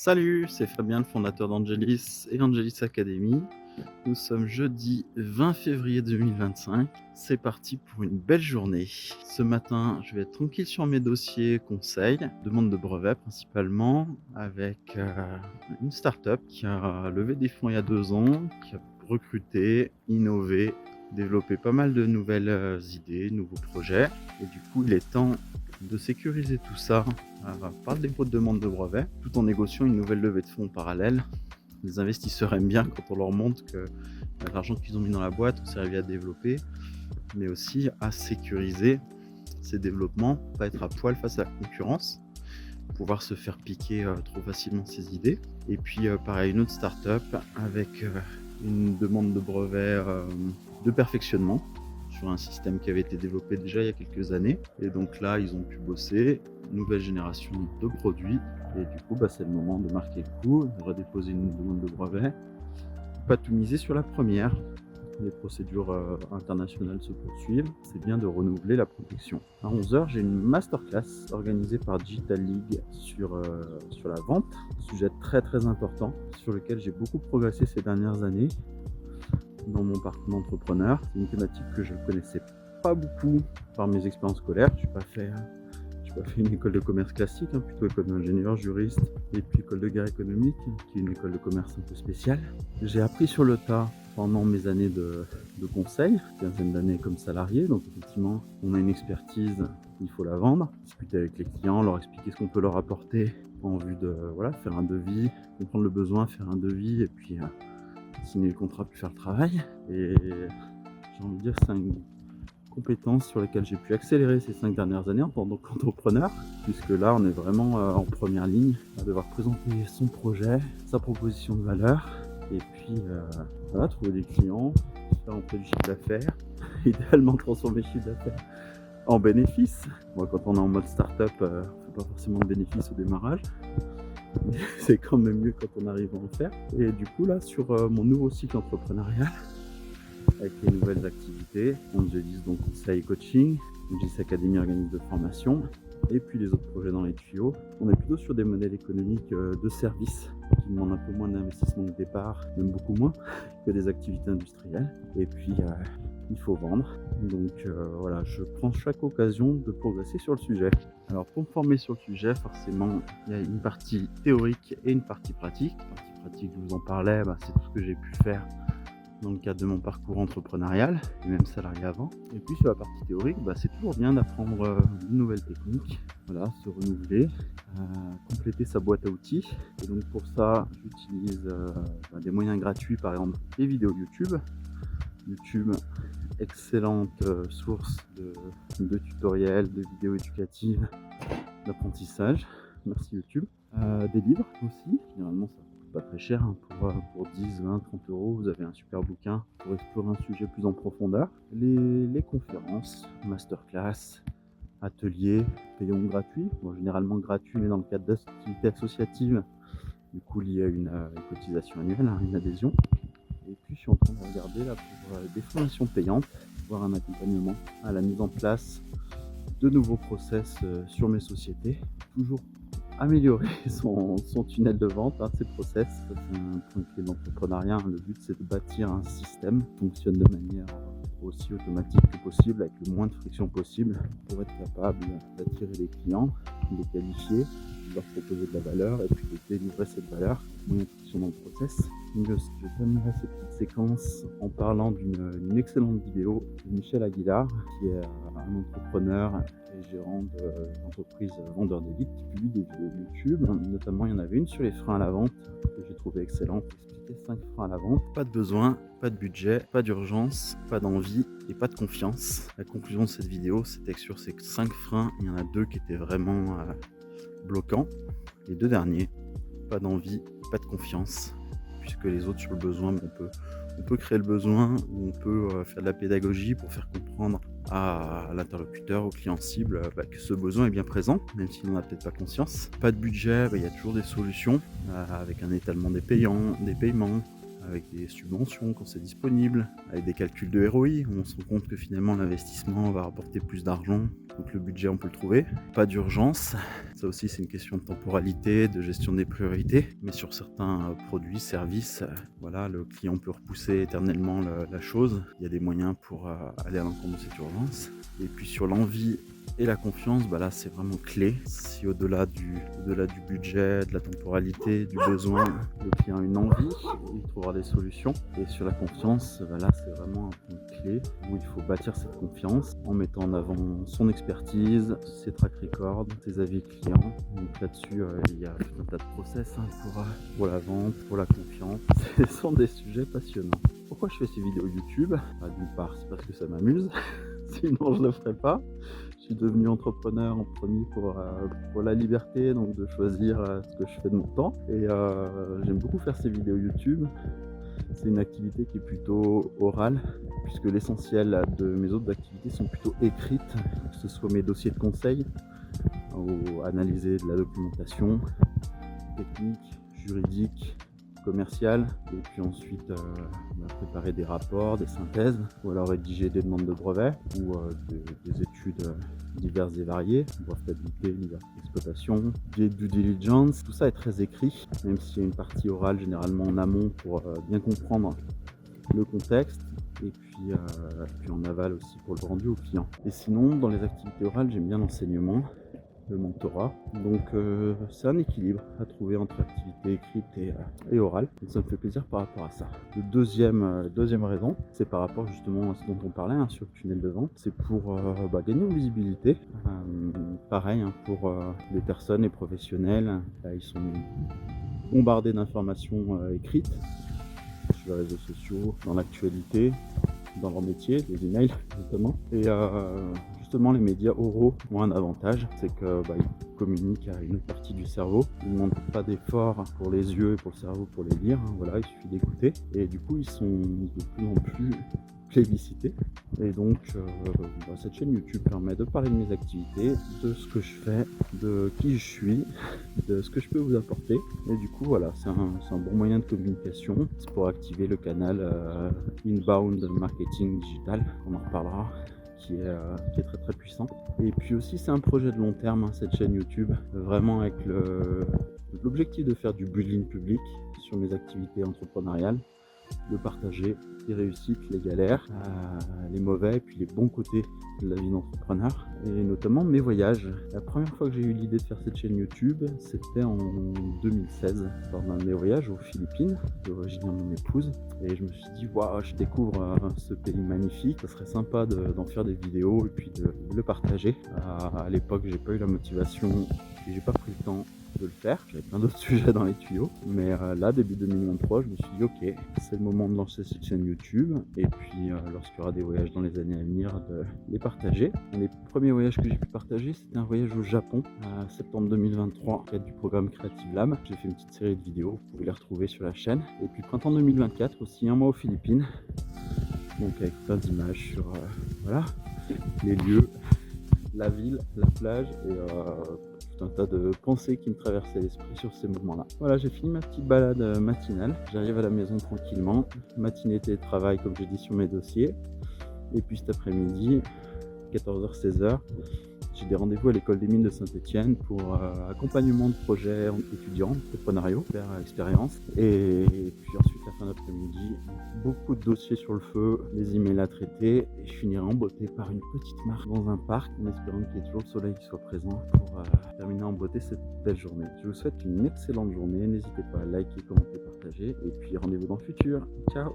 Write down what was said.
Salut, c'est Fabien, le fondateur d'Angelis et Angelis Academy. Nous sommes jeudi 20 février 2025. C'est parti pour une belle journée. Ce matin, je vais être tranquille sur mes dossiers conseils, demande de brevets principalement, avec une start-up qui a levé des fonds il y a 2 ans, qui a recruté, innové, développé pas mal de nouvelles idées, nouveaux projets. Et du coup, il est temps de sécuriser tout ça par le dépôt de demande de brevets, tout en négociant une nouvelle levée de fonds en parallèle. Les investisseurs aiment bien quand on leur montre que l'argent qu'ils ont mis dans la boîte, on servi à développer, mais aussi à sécuriser ces développements, pas être à poil face à la concurrence, pouvoir se faire piquer trop facilement ses idées. Et puis pareil, une autre start-up avec une demande de brevet de perfectionnement sur un système qui avait été développé déjà il y a quelques années. Et donc là, ils ont pu bosser, nouvelle génération de produits. Et du coup, c'est le moment de marquer le coup, de redéposer une demande de brevet. Pas tout miser sur la première. Les procédures internationales se poursuivent. C'est bien de renouveler la protection. À 11h, j'ai une masterclass organisée par Digital League sur la vente. Sujet très très important sur lequel j'ai beaucoup progressé ces dernières années dans mon parcours d'entrepreneur. C'est une thématique que je ne connaissais pas beaucoup par mes expériences scolaires. Je n'ai pas fait une école de commerce classique, plutôt école d'ingénieur, juriste, et puis école de guerre économique, qui est une école de commerce un peu spéciale. J'ai appris sur le tas pendant mes années de conseil, quinzaine d'années comme salarié. Donc effectivement, on a une expertise, il faut la vendre, discuter avec les clients, leur expliquer ce qu'on peut leur apporter en vue de faire un devis, comprendre le besoin, faire un devis, et puis signer le contrat puis faire le travail. Et j'ai envie de dire, c'est une compétence sur lesquelles j'ai pu accélérer ces 5 dernières années en tant qu'entrepreneur, puisque là on est vraiment en première ligne à devoir présenter son projet, sa proposition de valeur, et puis trouver des clients, faire entrer du chiffre d'affaires, idéalement transformer le chiffre d'affaires en bénéfice. Moi, quand on est en mode start-up, on ne fait pas forcément de bénéfice au démarrage, mais c'est quand même mieux quand on arrive à en faire. Et du coup là, sur mon nouveau cycle entrepreneurial, avec les nouvelles activités, Angelis donc conseil et coaching, Angelis Academy organisme de formation, et puis les autres projets dans les tuyaux. On est plutôt sur des modèles économiques de services qui demandent un peu moins d'investissement de départ, même beaucoup moins que des activités industrielles. Et puis il faut vendre. Donc je prends chaque occasion de progresser sur le sujet. Alors pour me former sur le sujet, forcément, il y a une partie théorique et une partie pratique. La partie pratique, je vous en parlais, c'est tout ce que j'ai pu faire dans le cadre de mon parcours entrepreneurial et même salarié avant. Et puis sur la partie théorique, c'est toujours bien d'apprendre de nouvelles techniques, se renouveler, compléter sa boîte à outils. Et donc pour ça, j'utilise des moyens gratuits, par exemple les vidéos YouTube. YouTube, excellente source de tutoriels, de vidéos éducatives, d'apprentissage. Merci YouTube. Des livres aussi, généralement ça pas très cher, pour 10, 20, 30 euros, vous avez un super bouquin pour explorer un sujet plus en profondeur. Les conférences, masterclass, ateliers, payants ou gratuits, généralement gratuits, mais dans le cadre d'activités associatives, du coup liées à une cotisation annuelle, une adhésion. Et puis je suis en train de regarder là pour des formations payantes, voire un accompagnement à la mise en place de nouveaux process sur mes sociétés, toujours améliorer son tunnel de vente, ses process. Ça, c'est un point clé de l'entrepreneuriat. Le but, c'est de bâtir un système qui fonctionne de manière aussi automatique que possible, avec le moins de friction possible, pour être capable d'attirer les clients, de les qualifier, de leur proposer de la valeur, et puis de délivrer cette valeur, moins de friction dans le process. Je terminerai cette petite séquence en parlant d'une excellente vidéo de Michel Aguilar, qui est un entrepreneur et gérant d'entreprise vendeur d'élite, qui publie des vidéos YouTube. Notamment, il y en avait une sur les freins à la vente que j'ai trouvé excellente. Expliquer 5 freins à la vente. Pas de besoin, pas de budget, pas d'urgence, pas d'envie et pas de confiance. La conclusion de cette vidéo, c'était que sur ces 5 freins, il y en a 2 qui étaient vraiment bloquants. Les 2 derniers, pas d'envie, pas de confiance, puisque les autres sur le besoin, on peut créer le besoin, ou on peut faire de la pédagogie pour faire comprendre à l'interlocuteur, au client cible, que ce besoin est bien présent, même s'il n'en a peut-être pas conscience. Pas de budget, il y a toujours des solutions, avec un étalement des paiements, avec des subventions quand c'est disponible, avec des calculs de ROI où on se rend compte que finalement l'investissement va rapporter plus d'argent, donc le budget on peut le trouver. Pas d'urgence, ça aussi c'est une question de temporalité, de gestion des priorités, mais sur certains produits, services, voilà, le client peut repousser éternellement la chose, il y a des moyens pour aller à l'encontre de cette urgence. Et puis sur l'envie et la confiance, là c'est vraiment clé. Si au-delà du budget, de la temporalité, du besoin, le client a une envie, il trouvera des solutions. Et sur la confiance, là c'est vraiment un point clé où il faut bâtir cette confiance en mettant en avant son expertise, ses track records, ses avis clients. Donc là-dessus, il y a tout un tas de process pour la vente, pour la confiance. Ce sont des sujets passionnants. Pourquoi je fais ces vidéos YouTube ? D'une part, c'est parce que ça m'amuse. Sinon je ne le ferais pas. Je suis devenu entrepreneur en premier pour la liberté, donc de choisir ce que je fais de mon temps. Et j'aime beaucoup faire ces vidéos YouTube. C'est une activité qui est plutôt orale, puisque l'essentiel de mes autres activités sont plutôt écrites, que ce soit mes dossiers de conseil, ou analyser de la documentation technique, juridique, commercial, et puis ensuite préparer des rapports, des synthèses, ou alors rédiger des demandes de brevets, ou des études diverses et variées, brevetabilité, liberté d'exploitation, des due diligence, tout ça est très écrit, même s'il y a une partie orale généralement en amont pour bien comprendre le contexte, et puis en aval aussi pour le rendu au client. Et sinon, dans les activités orales, j'aime bien l'enseignement, le mentorat, donc c'est un équilibre à trouver entre activité écrite et orale, donc ça me fait plaisir par rapport à ça. Le deuxième raison, c'est par rapport justement à ce dont on parlait sur le tunnel de vente, c'est pour gagner en visibilité. Pareil pour les personnes, les professionnels, ils sont bombardés d'informations écrites sur les réseaux sociaux, dans l'actualité, dans leur métier, les emails notamment, et justement les médias oraux ont un avantage, c'est qu'ils communiquent à une autre partie du cerveau, ils ne demandent pas d'effort pour les yeux et pour le cerveau pour les lire, il suffit d'écouter, et du coup ils sont de plus en plus plébiscités, et donc cette chaîne YouTube permet de parler de mes activités, de ce que je fais, de qui je suis, de ce que je peux vous apporter, et du coup c'est un bon moyen de communication. C'est pour activer le canal inbound marketing digital, on en reparlera, qui est très très puissant. Et puis aussi c'est un projet de long terme, cette chaîne YouTube, vraiment avec l'objectif de faire du building public sur mes activités entrepreneuriales, de partager les réussites, les galères, les mauvais et puis les bons côtés de la vie d'entrepreneur, et notamment mes voyages. La première fois que j'ai eu l'idée de faire cette chaîne YouTube, c'était en 2016, lors d'un de mes voyages aux Philippines, d'origine de mon épouse, et je me suis dit waouh, je découvre ce pays magnifique, ça serait sympa d'en faire des vidéos et puis de le partager. À l'époque, j'ai pas eu la motivation et j'ai pas pris le temps de le faire, j'avais plein d'autres sujets dans les tuyaux, mais là début 2023 je me suis dit ok, c'est le moment de lancer cette chaîne YouTube, et puis lorsqu'il y aura des voyages dans les années à venir, de les partager. Les premiers voyages que j'ai pu partager, c'était un voyage au Japon à septembre 2023 dans le cadre du programme Creative Lab. J'ai fait une petite série de vidéos, vous pouvez les retrouver sur la chaîne, et puis printemps 2024 aussi, un mois aux Philippines, donc avec plein d'images sur les lieux, la ville, la plage, et un tas de pensées qui me traversaient l'esprit sur ces moments-là. Voilà, j'ai fini ma petite balade matinale, j'arrive à la maison tranquillement, matinée télétravail comme j'ai dit sur mes dossiers, et puis cet après-midi, 14h-16h, j'ai des rendez-vous à l'école des mines de Saint-Etienne pour accompagnement de projets étudiants, entrepreneuriaux, faire expérience, et puis ensuite la fin d'après-midi, beaucoup de dossiers sur le feu, des emails à traiter, et je finirai en beauté par une petite marche dans un parc, en espérant qu'il y ait toujours le soleil qui soit présent pour terminer en beauté cette belle journée. Je vous souhaite une excellente journée, n'hésitez pas à liker, commenter, partager, et puis rendez-vous dans le futur. Ciao!